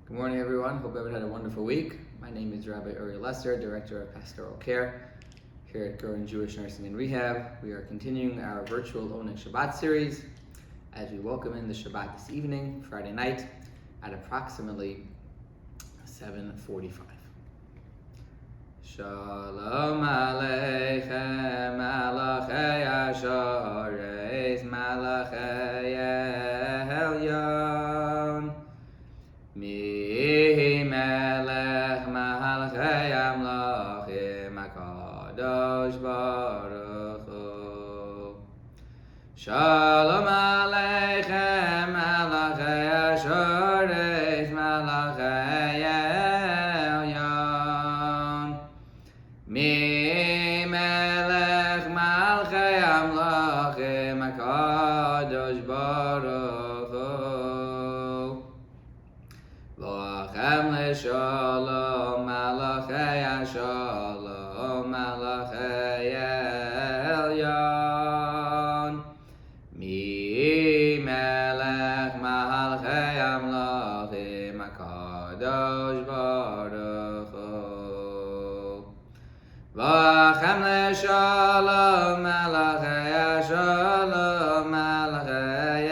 Good morning, everyone. Hope everyone had a wonderful week. My name is Rabbi Lesser, Director of Pastoral Care here at Gurwin Jewish Nursing and Rehab. We are continuing our virtual Oneg Shabbat series as we welcome in the Shabbat this evening, Friday night, at approximately 7:45. Shalom Aleichem, Malachei Ashareis, Malachei Elyon. Mi melech malchei amlachim HaKadosh Baruch Hu. Shalom Aleichem, malachei ashareis, malachei elyon. Mi melech malchei amlachim HaKadosh Baruch Hu. Shalom malachei shalom malachei elyon. Mi melech malchei amlachim HaKadosh Baruch Hu. V'achem shalom malachei shalom malachei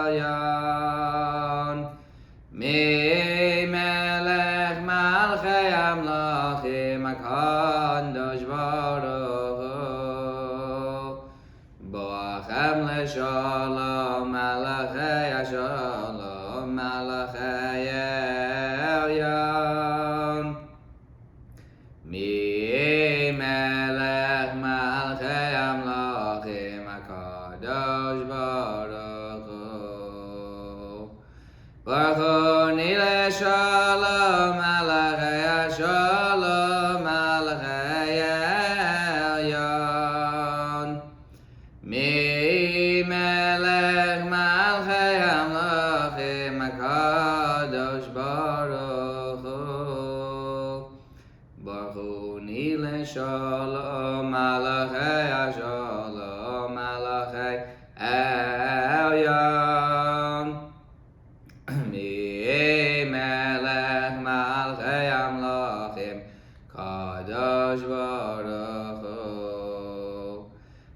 elyon. Mi HaKadosh Baruch Hu. Boachem leShalom malachei Shalom malachei elyon. Mi melech malchei amlachim HaKadosh Baruch Hu. Baruch Hu ni leShalom malachei Shalom malachei elyon. Mi melech malchei amlachim HaKadosh Baruch Hu. Baruch Hu ni leShalom malachei Shalom malachei elyon. Mi melech malchei amlachim Kadosh Baruch Hu.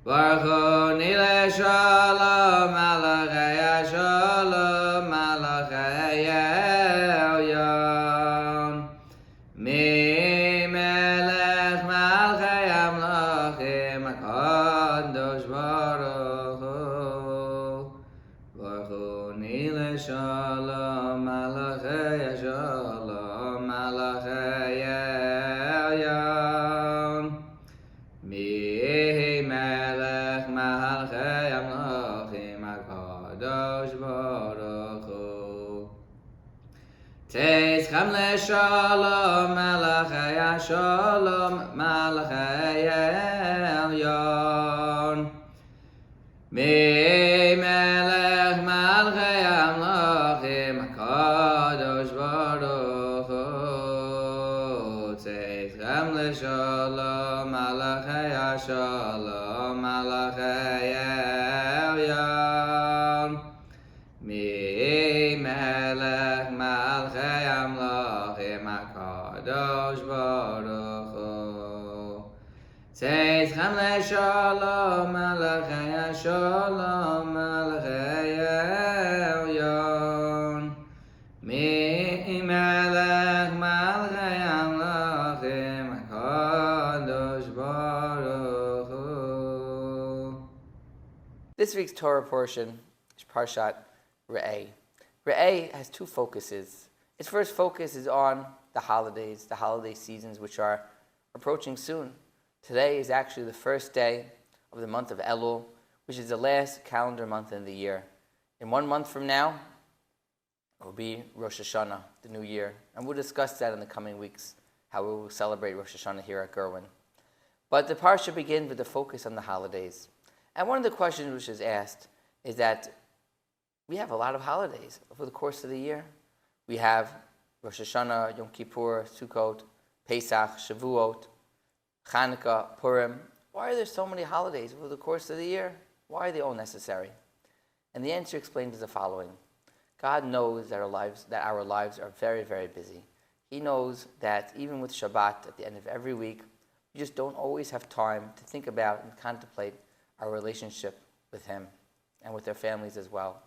Baruch Hu ni leShalom malachei Shalom malachei elyon. Mi melech malchei amlachim Kadosh Baruch Hu. Baruch Hu ni leShalom malachei Shalom malachei elyon. Mi melech malchei amlachim HaKadosh Baruch Hu. Teizchem leShalom malachei Shalom malachei elyon. Mi melech malchei amlachim HaKadosh Baruch Hu. Teizchem leShalom malachei Shalom malachei elyon. Mi melech malchei amlachim HaKadosh Baruch Hu. Teizchem leShalom malachei Shalom malachei elyon. Mi melech malchei amlachim HaKadosh Baruch Hu. This week's Torah portion is Parshat Re'eh. Re'eh has two focuses. Its first focus is on the holidays, the holiday seasons which are approaching soon. Today is actually the first day of the month of Elul, which is the last calendar month in the year. In 1 month from now, it will be Rosh Hashanah, the new year. And we'll discuss that in the coming weeks, how we will celebrate Rosh Hashanah here at Gurwin. But the parsha begins with the focus on the holidays. And one of the questions which is asked is that we have a lot of holidays over the course of the year. We have Rosh Hashanah, Yom Kippur, Sukkot, Pesach, Shavuot, Chanukah, Purim. Why are there so many holidays over the course of the year? Why are they all necessary? And the answer explained is the following. God knows that our lives are very, very busy. He knows that even with Shabbat at the end of every week, we just don't always have time to think about and contemplate our relationship with Him and with our families as well.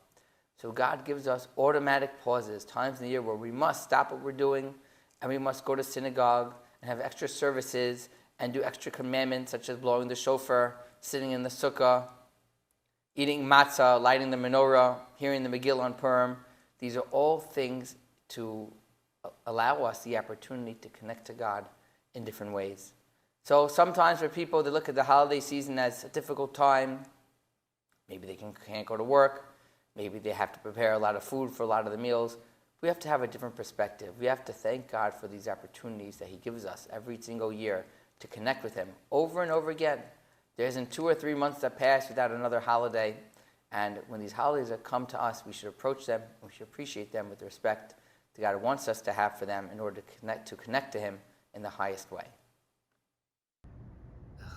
So God gives us automatic pauses, times in the year where we must stop what we're doing and we must go to synagogue and have extra services and do extra commandments such as blowing the shofar, sitting in the sukkah, eating matzah, lighting the menorah, hearing the Megillah on Purim. These are all things to allow us the opportunity to connect to God in different ways. So sometimes for people, they look at the holiday season as a difficult time. Maybe they can't go to work. Maybe they have to prepare a lot of food for a lot of the meals. We have to have a different perspective. We have to thank God for these opportunities that He gives us every single year to connect with Him over and over again. There isn't 2 or 3 months that pass without another holiday. And when these holidays come to us, we should approach them, we should appreciate them with the respect that God wants us to have for them in order to connect to Him in the highest way.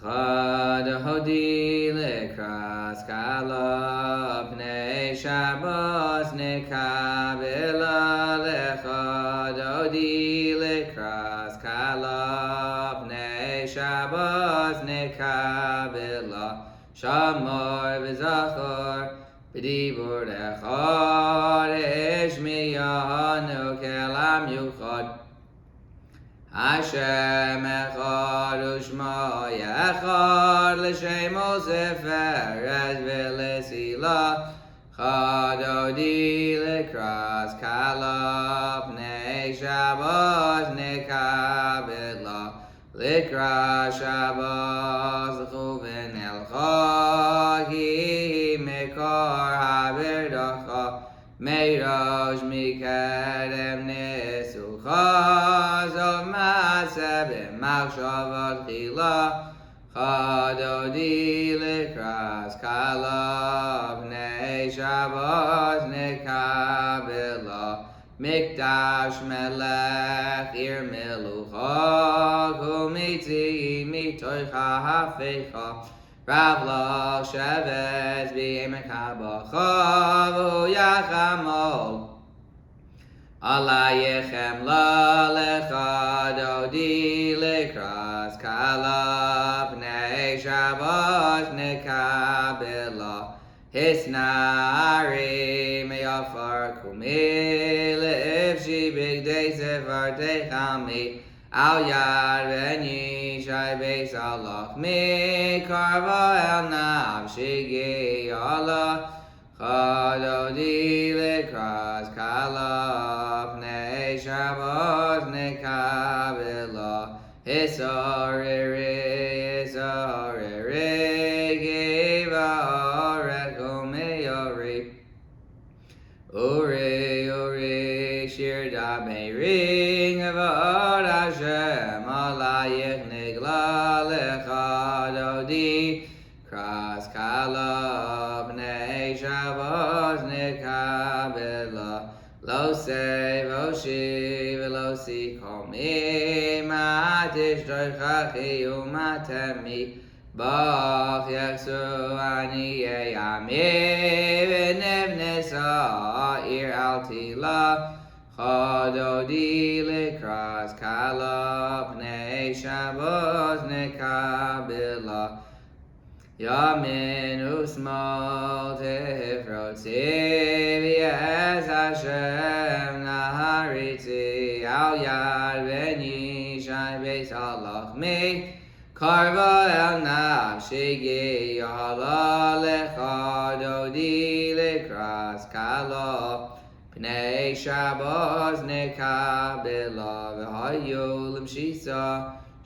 Chad hodi lekras kala pnei Shabbos nekabela lechad hodi lekras kala pnei Shabbos nekabela shamor v'zachor b'dibur echad eshmiyanu kelam yuchad Hashem echad u'shmo echad l'shemo seferes v'lesila chad hodi lekras kala pnei Shabbos nekabela likras Shabbos l'chuven el chagi mekor haberdacha meirosh mikedem nesucha zov maaseh b'machshavot tchila chad hodi likras kala pnei Shabbos nekabela mikdash melech ir melucha kumitzi mitocha hafecha Rav lo shevet b'yemecha b'chav u'yachamol Alayechem la lechad hodi likras kala pnei Shabbos nekabela Hisnari meyafar kumi le'ifshi b'gdei sefer techami Al yad v'ni shai beis alach mi karva el nafshi Allah chad hodi likras kala pnei Shabbos nekabela Hisariri giva orech umeyori Uri shir da meiring avod Hashem alayich nigla lechad hodi kras kala pnei Shabbos nekabela lo sei voshi velo si komi matish doichachi umatemi bach yachsu ani yami v'nevne sa'ir al tila chad hodi likras kala pnei Shabbos nekabela Yamin u'smol tifrotzi v'yez Hashem naharitzi al yad v'ni shai beis alach mi karva el nafshi gi'ala lechad hodi likras kala pnei Shabbos nekabela v'hayu l'mshisa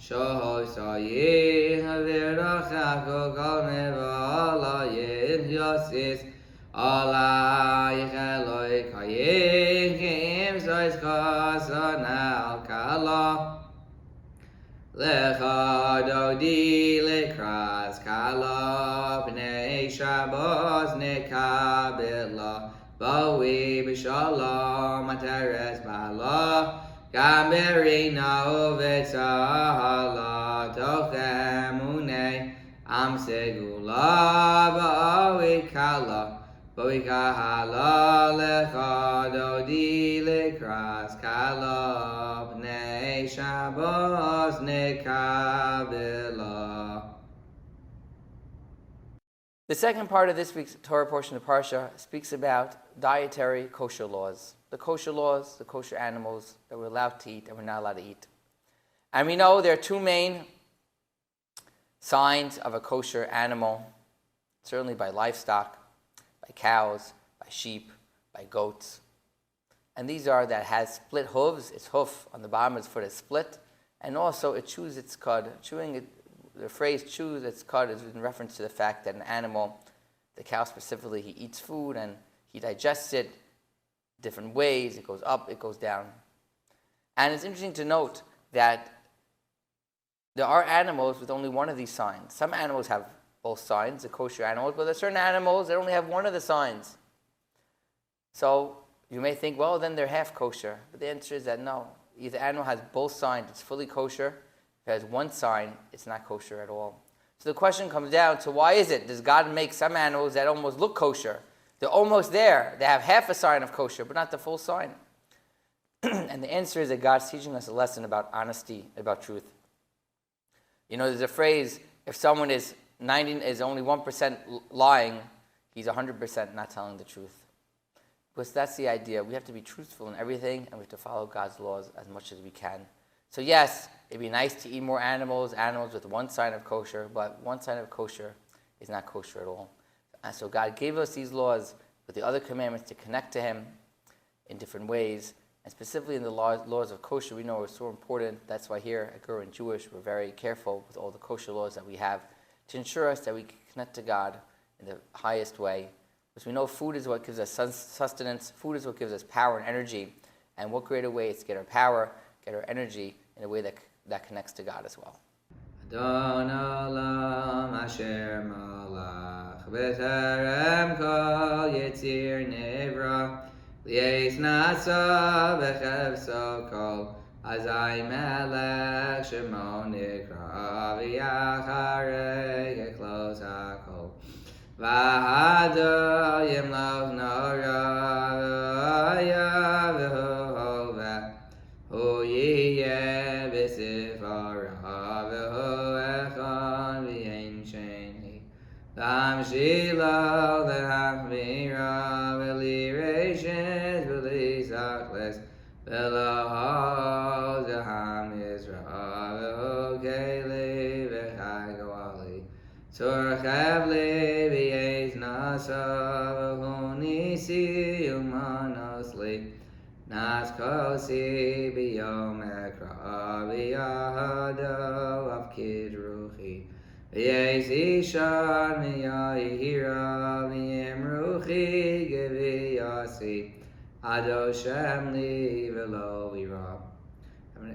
Shohoi sayi havirachako kol nevalayin yosis alayich eloi kayim kim sois kasanal kala lechad hodi likras kala pnei Shabbos nekabela Bawi b'shalom ateres bala Gamberina uvetzahala tochem unei am segula ba'awi kala Boikahala lecha dodi lekras kala b'nei Shabbos nekabela. The second part of this week's Torah portion of Parsha speaks about dietary kosher laws. The kosher animals that we're allowed to eat and we're not allowed to eat. And we know there are two main signs of a kosher animal, certainly by livestock, by cows, by sheep, by goats. And these are that it has split hooves, its hoof on the bottom of its foot is split, and also it chews its cud. The phrase chews its cud is in reference to the fact that an animal, the cow specifically, he eats food and he digests it different ways. It goes up, it goes down. And it's interesting to note that there are animals with only one of these signs. Some animals have both signs, the kosher animals, but there are certain animals that only have one of the signs. So you may think, well, then they're half kosher. But the answer is that no. Either animal has both signs, it's fully kosher. If it has one sign, it's not kosher at all. So the question comes down to why is it? Does God make some animals that almost look kosher? They're almost there. They have half a sign of kosher, but not the full sign. And the answer is that God's teaching us a lesson about honesty, about truth. You know, there's a phrase, if someone is only 1% lying, he's 100% not telling the truth. Because that's the idea. We have to be truthful in everything, and we have to follow God's laws as much as we can. So yes, it'd be nice to eat more animals with one sign of kosher, but one sign of kosher is not kosher at all. And so God gave us these laws with the other commandments to connect to Him in different ways. And specifically in the laws of kosher, we know are so important. That's why here at Gurwin Jewish, we're very careful with all the kosher laws that we have to ensure us that we can connect to God in the highest way. Because we know food is what gives us sustenance. Food is what gives us power and energy. And what greater way is to get our power, get our energy in a way that connects to God as well. Adon Olam Asher Malach B'Terem Kol Yitzir Nivra Li'ez Nasa B'Chevso Kol Azai Melech Shemo Nikra V'Yacharei Yeklos HaKol V'Hado Yimlov Nora V'Oya V'Hu Hoveh Hu Yiyeh B'Sifara V'Hu Echon V'Yein Sheni L'Ham Shilo L'Ham Mira V'Li Reishis V'Li Sachles V'Lo Z'Ham Yisra V'Hu Keli V'Chai Gawali Tzorchev Li V'Yez Nasa V'Hu Nisi Umanos Li Nas kosi biyom ekra v'yahado avkid ruchi v'yez ishan v'yahira v'yem ruchi geviyasi ado shem li v'lo v'ira.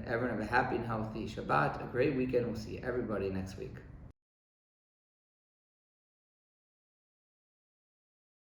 Everyone have a happy and healthy Shabbat, a great weekend. We'll see everybody next week.